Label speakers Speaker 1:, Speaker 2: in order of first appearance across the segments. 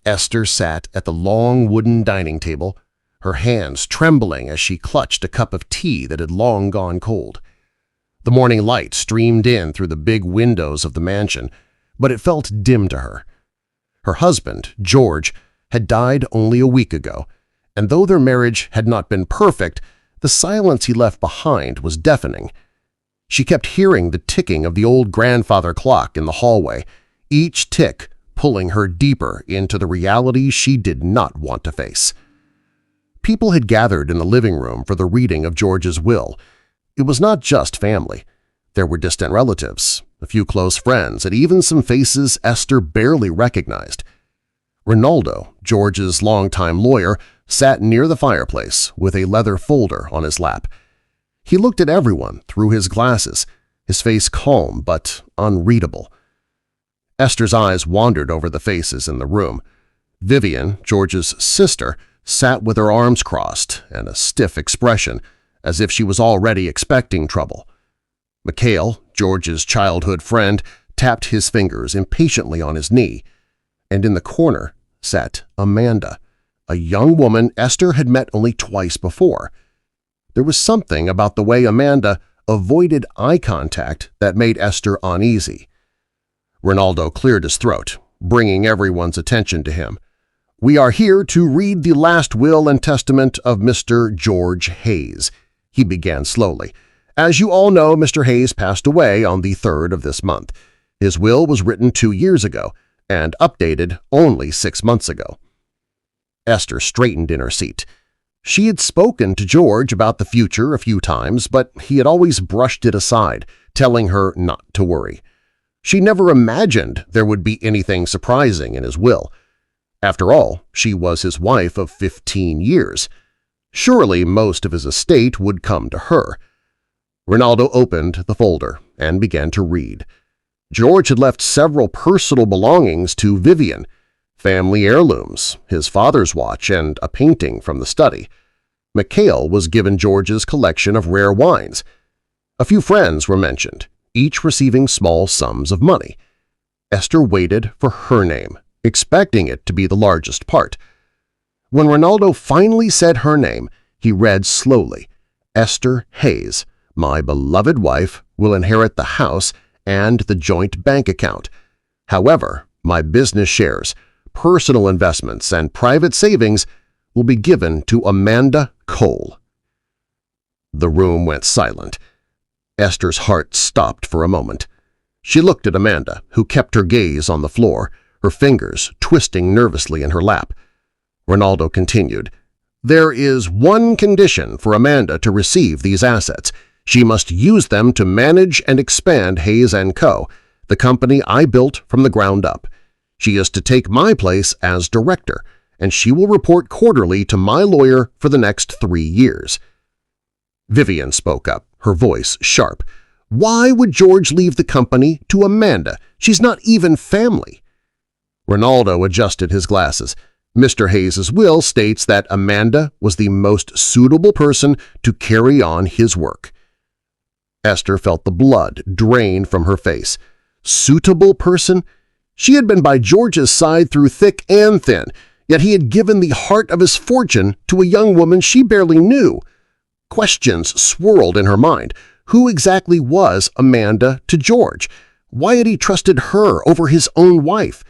Speaker 1: Esther sat at the long wooden dining table, her hands trembling as she clutched a cup of tea that had long gone cold. The morning light streamed in through the big windows of the mansion, but it felt dim to her. Her husband, George, had died only a week ago, and though their marriage had not been perfect, the silence he left behind was deafening. She kept hearing the ticking of the old grandfather clock in the hallway, each tick pulling her deeper into the reality she did not want to face. People had gathered in the living room for the reading of George's will. It was not just family. There were distant relatives, a few close friends, and even some faces Esther barely recognized. Ronaldo, George's longtime lawyer, sat near the fireplace with a leather folder on his lap. He looked at everyone through his glasses, his face calm but unreadable. Esther's eyes wandered over the faces in the room. Vivian, George's sister, sat with her arms crossed and a stiff expression, as if she was already expecting trouble. Mikhail, George's childhood friend, tapped his fingers impatiently on his knee, and in the corner sat Amanda, a young woman Esther had met only twice before. There was something about the way Amanda avoided eye contact that made Esther uneasy. Ronaldo cleared his throat, bringing everyone's attention to him. "We are here to read the last will and testament of Mr. George Hayes," he began slowly. "As you all know, Mr. Hayes passed away on the 3rd of this month. His will was written 2 years ago and updated only 6 months ago." Esther straightened in her seat. She had spoken to George about the future a few times, but he had always brushed it aside, telling her not to worry. She never imagined there would be anything surprising in his will. After all, she was his wife of 15 years. Surely most of his estate would come to her. Ronaldo opened the folder and began to read. George had left several personal belongings to Vivian, family heirlooms, his father's watch, and a painting from the study. Mikhail was given George's collection of rare wines. A few friends were mentioned, each receiving small sums of money. Esther waited for her name, expecting it to be the largest part. When Ronaldo finally said her name, he read slowly, "Esther Hayes, my beloved wife, will inherit the house and the joint bank account. However, my business shares, personal investments, and private savings will be given to Amanda Cole." The room went silent. Esther's heart stopped for a moment. She looked at Amanda, who kept her gaze on the floor, her fingers twisting nervously in her lap. Ronaldo continued, "There is one condition for Amanda to receive these assets. She must use them to manage and expand Hayes & Co., the company I built from the ground up. She is to take my place as director, and she will report quarterly to my lawyer for the next 3 years. Vivian spoke up, her voice sharp. "Why would George leave the company to Amanda? She's not even family." Ronaldo adjusted his glasses. "Mr. Hayes's will states that Amanda was the most suitable person to carry on his work." Esther felt the blood drain from her face. Suitable person? She had been by George's side through thick and thin, yet he had given the heart of his fortune to a young woman she barely knew. Questions swirled in her mind. Who exactly was Amanda to George? Why had he trusted her over his own wife?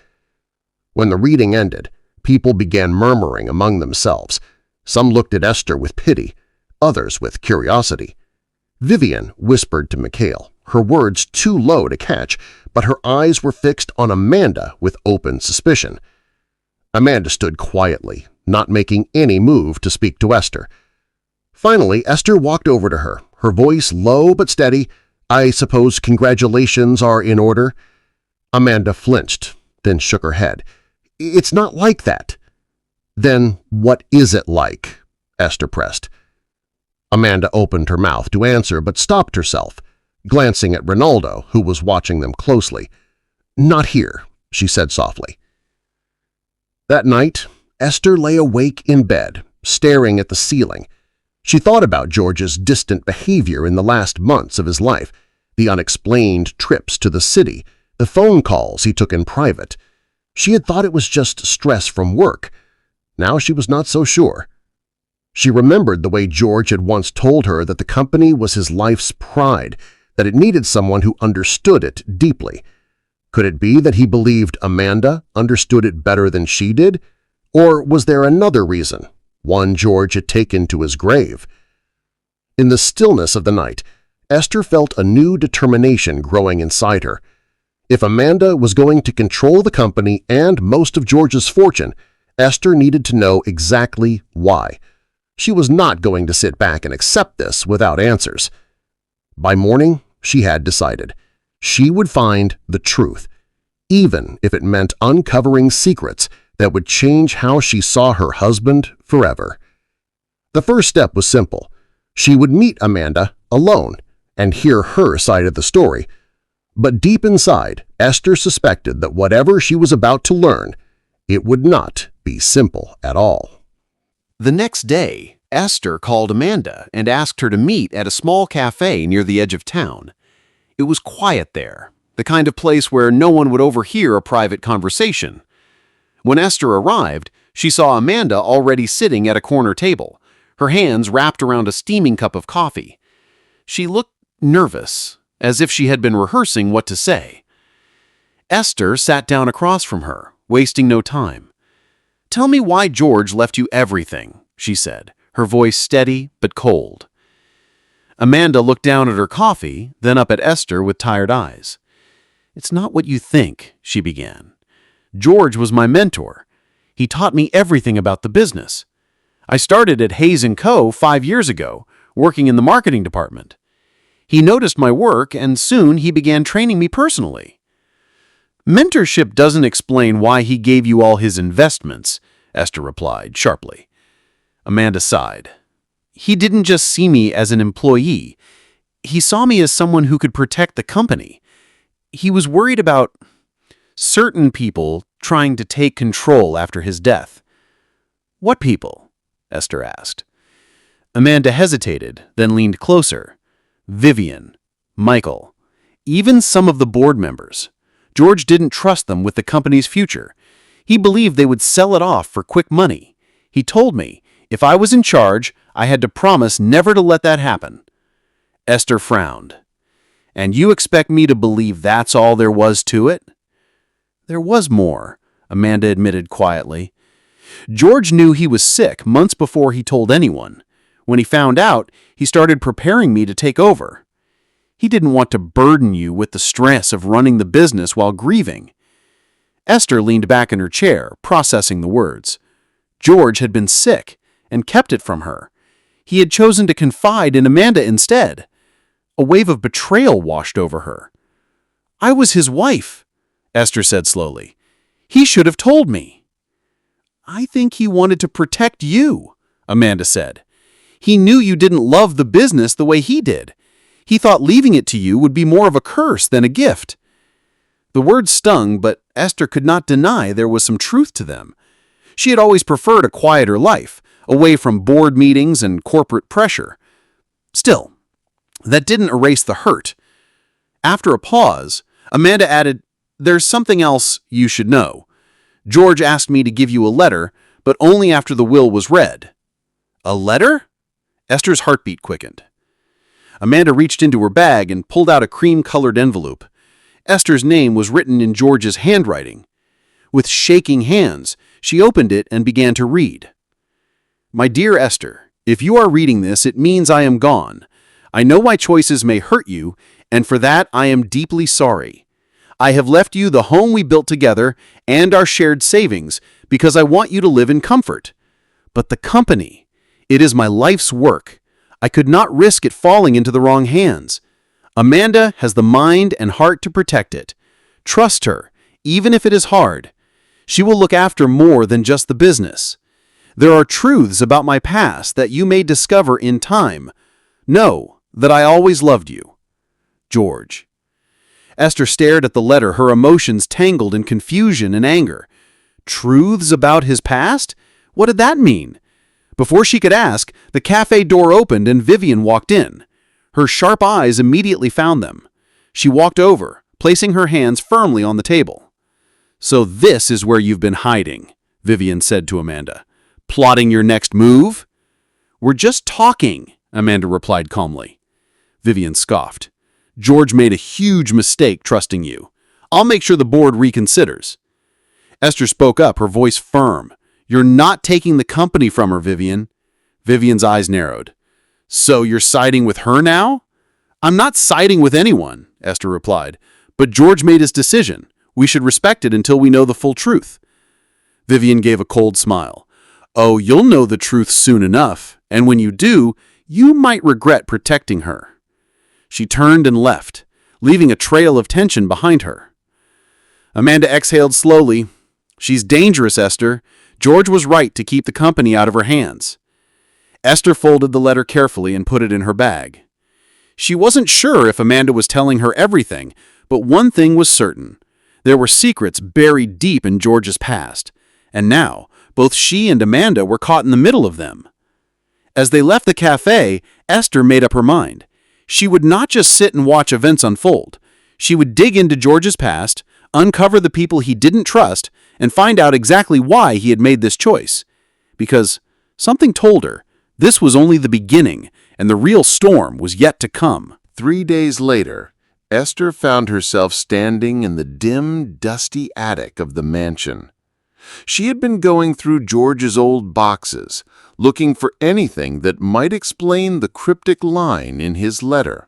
Speaker 1: When the reading ended, people began murmuring among themselves. Some looked at Esther with pity, others with curiosity. Vivian whispered to Mikhail, her words too low to catch, but her eyes were fixed on Amanda with open suspicion. Amanda stood quietly, not making any move to speak to Esther. Finally, Esther walked over to her, her voice low but steady. "I suppose congratulations are in order?" Amanda flinched, then shook her head. "It's not like that." "Then what is it like?" Esther pressed. Amanda opened her mouth to answer but stopped herself, glancing at Ronaldo, who was watching them closely. "Not here," she said softly. That night, Esther lay awake in bed, staring at the ceiling. She thought about George's distant behavior in the last months of his life, the unexplained trips to the city, the phone calls he took in private. She had thought it was just stress from work. Now she was not so sure. She remembered the way George had once told her that the company was his life's pride, that it needed someone who understood it deeply. Could it be that he believed Amanda understood it better than she did? Or was there another reason, one George had taken to his grave? In the stillness of the night, Esther felt a new determination growing inside her. If Amanda was going to control the company and most of George's fortune, Esther needed to know exactly why. She was not going to sit back and accept this without answers. By morning, she had decided. She would find the truth, even if it meant uncovering secrets that would change how she saw her husband forever. The first step was simple. She would meet Amanda alone and hear her side of the story. But deep inside, Esther suspected that whatever she was about to learn, it would not be simple at all.
Speaker 2: The next day, Esther called Amanda and asked her to meet at a small cafe near the edge of town. It was quiet there, the kind of place where no one would overhear a private conversation. When Esther arrived, she saw Amanda already sitting at a corner table, her hands wrapped around a steaming cup of coffee. She looked nervous, as if she had been rehearsing what to say. Esther sat down across from her, wasting no time. "Tell me why George left you everything," she said, her voice steady but cold. Amanda looked down at her coffee, then up at Esther with tired eyes. "It's not what you think," she began. "George was my mentor. He taught me everything about the business. I started at Hayes & Co. 5 years ago, working in the marketing department. He noticed my work, and soon he began training me personally." "Mentorship doesn't explain why he gave you all his investments," Esther replied sharply. Amanda sighed. "He didn't just see me as an employee. He saw me as someone who could protect the company. He was worried about certain people trying to take control after his death." "What people?" Esther asked. Amanda hesitated, then leaned closer. "Vivian, Michael, even some of the board members. George didn't trust them with the company's future. He believed they would sell it off for quick money. He told me, if I was in charge, I had to promise never to let that happen." Esther frowned. "And you expect me to believe that's all there was to it?" "There was more," Amanda admitted quietly. "George knew he was sick months before he told anyone. When he found out, he started preparing me to take over. He didn't want to burden you with the stress of running the business while grieving." Esther leaned back in her chair, processing the words. George had been sick and kept it from her. He had chosen to confide in Amanda instead. A wave of betrayal washed over her. "I was his wife," Esther said slowly. "He should have told me." "I think he wanted to protect you," Amanda said. "He knew you didn't love the business the way he did. He thought leaving it to you would be more of a curse than a gift." The words stung, but Esther could not deny there was some truth to them. She had always preferred a quieter life, away from board meetings and corporate pressure. Still, that didn't erase the hurt. After a pause, Amanda added, "There's something else you should know. George asked me to give you a letter, but only after the will was read." "A letter?" Esther's heartbeat quickened. Amanda reached into her bag and pulled out a cream-colored envelope. Esther's name was written in George's handwriting. With shaking hands, she opened it and began to read. "My dear Esther, if you are reading this, it means I am gone. I know my choices may hurt you, and for that I am deeply sorry. I have left you the home we built together and our shared savings because I want you to live in comfort. But the company, it is my life's work. I could not risk it falling into the wrong hands. Amanda has the mind and heart to protect it. Trust her, even if it is hard. She will look after more than just the business. There are truths about my past that you may discover in time. Know that I always loved you. George." Esther stared at the letter, her emotions tangled in confusion and anger. Truths about his past? What did that mean? Before she could ask, the cafe door opened and Vivian walked in. Her sharp eyes immediately found them. She walked over, placing her hands firmly on the table. "So this is where you've been hiding," Vivian said to Amanda. "Plotting your next move?" "We're just talking," Amanda replied calmly. Vivian scoffed. "George made a huge mistake trusting you. I'll make sure the board reconsiders." Esther spoke up, her voice firm. "You're not taking the company from her, Vivian." Vivian's eyes narrowed. "So you're siding with her now?" "I'm not siding with anyone," Esther replied. "But George made his decision. We should respect it until we know the full truth." Vivian gave a cold smile. "Oh, you'll know the truth soon enough, and when you do, you might regret protecting her." She turned and left, leaving a trail of tension behind her. Amanda exhaled slowly. "She's dangerous, Esther. George was right to keep the company out of her hands." Esther folded the letter carefully and put it in her bag. She wasn't sure if Amanda was telling her everything, but one thing was certain. There were secrets buried deep in George's past, and now both she and Amanda were caught in the middle of them. As they left the cafe, Esther made up her mind. She would not just sit and watch events unfold. She would dig into George's past, uncover the people he didn't trust, and find out exactly why he had made this choice. Because something told her this was only the beginning, and the real storm was yet to come.
Speaker 1: 3 days later, Esther found herself standing in the dim, dusty attic of the mansion. She had been going through George's old boxes, looking for anything that might explain the cryptic line in his letter.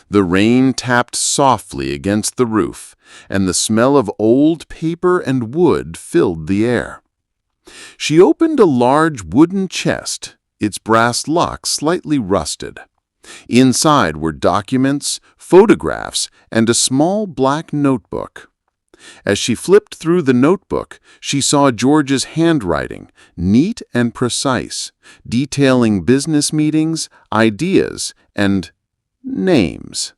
Speaker 1: The rain tapped softly against the roof, and the smell of old paper and wood filled the air. She opened a large wooden chest, its brass lock slightly rusted. Inside were documents, photographs, and a small black notebook. As she flipped through the notebook, she saw George's handwriting, neat and precise, detailing business meetings, ideas, and names.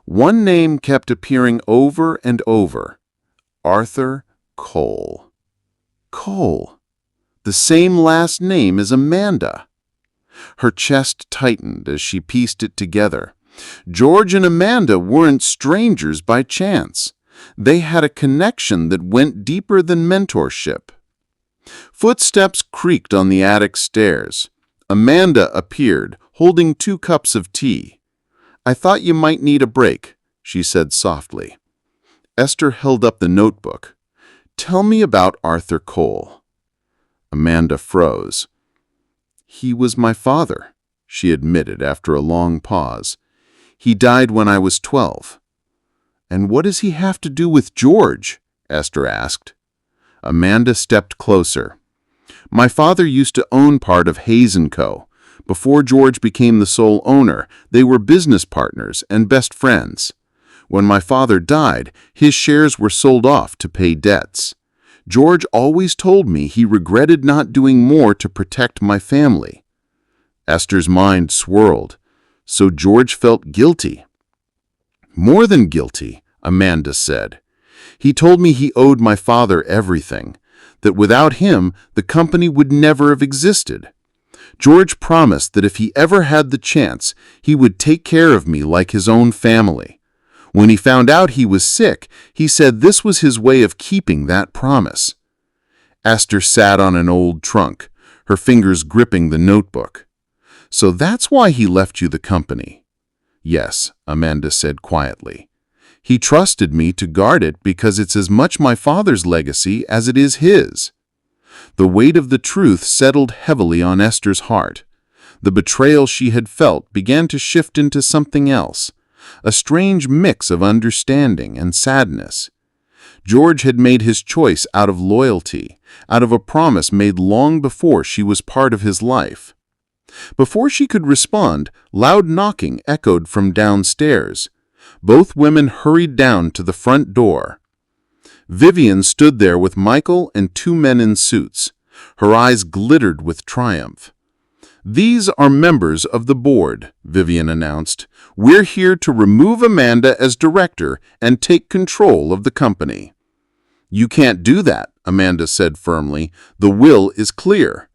Speaker 1: One name kept appearing over and over: Arthur Cole. Cole. The same last name as Amanda. Her chest tightened as she pieced it together. George and Amanda weren't strangers by chance. They had a connection that went deeper than mentorship. Footsteps creaked on the attic stairs. Amanda appeared, holding 2 cups of tea. "I thought you might need a break," she said softly. Esther held up the notebook. "Tell me about Arthur Cole." Amanda froze. "He was my father," she admitted after a long pause. "He died when I was 12. "And what does he have to do with George?" Esther asked. Amanda stepped closer. "My father used to own part of Hayes & Co. Before George became the sole owner, they were business partners and best friends. When my father died, his shares were sold off to pay debts. George always told me he regretted not doing more to protect my family." Esther's mind swirled. So George felt guilty. "More than guilty," Amanda said. "He told me he owed my father everything, that without him, the company would never have existed. George promised that if he ever had the chance, he would take care of me like his own family. When he found out he was sick, he said this was his way of keeping that promise." Esther sat on an old trunk, her fingers gripping the notebook. "So that's why he left you the company?" "Yes," Amanda said quietly. "He trusted me to guard it because it's as much my father's legacy as it is his." The weight of the truth settled heavily on Esther's heart. The betrayal she had felt began to shift into something else, a strange mix of understanding and sadness. George had made his choice out of loyalty, out of a promise made long before she was part of his life. Before she could respond, loud knocking echoed from downstairs. Both women hurried down to the front door. Vivian stood there with Michael and 2 men in suits. Her eyes glittered with triumph. "These are members of the board," Vivian announced. "We're here to remove Amanda as director and take control of the company." "You can't do that," Amanda said firmly. "The will is clear."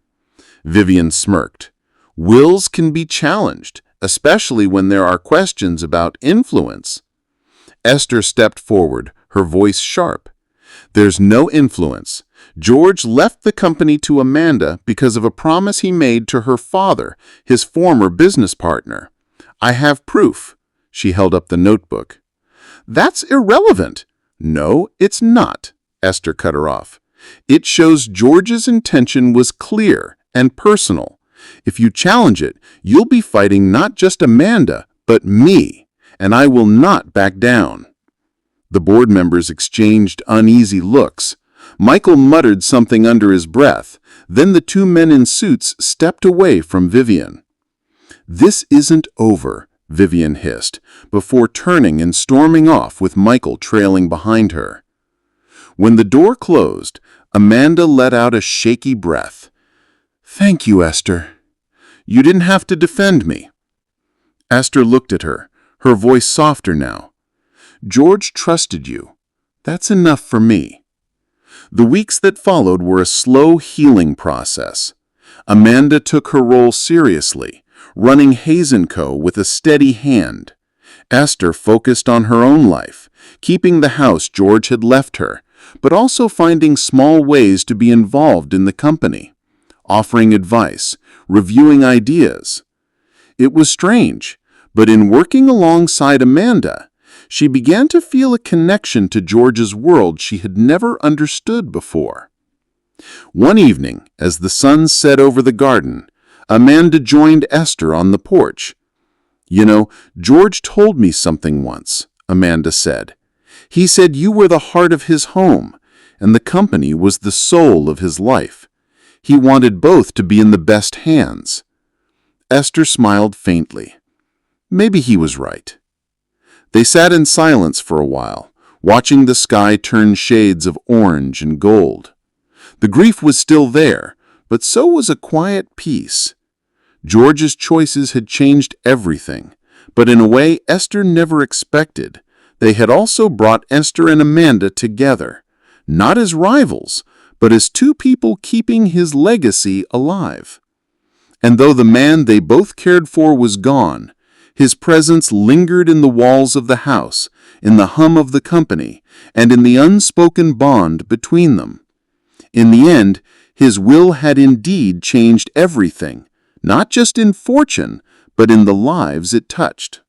Speaker 1: Vivian smirked. "Wills can be challenged, especially when there are questions about influence." Esther stepped forward, her voice sharp.
Speaker 3: There's no influence. George left the company to Amanda because of a promise he made to her father, his former business partner. I have proof. She held up the notebook. That's irrelevant. No, it's not, Esther cut her off. It shows George's intention was clear and personal. If you challenge it, you'll be fighting not just Amanda, but me, and I will not back down. The board members exchanged uneasy looks. Michael muttered something under his breath. Then the two men in suits stepped away from Vivian. This isn't over, Vivian hissed, before turning and storming off with Michael trailing behind her. When the door closed, Amanda let out a shaky breath. Thank you, Esther. You didn't have to defend me. Esther looked at her, her voice softer now. George trusted you. That's enough for me. The weeks that followed were a slow healing process. Amanda took her role seriously, running Hayes & Co. with a steady hand. Esther focused on her own life, keeping the house George had left her, but also finding small ways to be involved in the company, offering advice, reviewing ideas. It was strange, but in working alongside Amanda, she began to feel a connection to George's world she had never understood before. One evening, as the sun set over the garden, Amanda joined Esther on the porch. You know, George told me something once, Amanda said. He said you were the heart of his home, and the company was the soul of his life. He wanted both to be in the best hands. Esther smiled faintly. Maybe he was right. They sat in silence for a while, watching the sky turn shades of orange and gold. The grief was still there, but so was a quiet peace. George's choices had changed everything, but in a way Esther never expected. They had also brought Esther and Amanda together, not as rivals, but as two people keeping his legacy alive. And though the man they both cared for was gone, his presence lingered in the walls of the house, in the hum of the company, and in the unspoken bond between them. In the end, his will had indeed changed everything, not just in fortune, but in the lives it touched.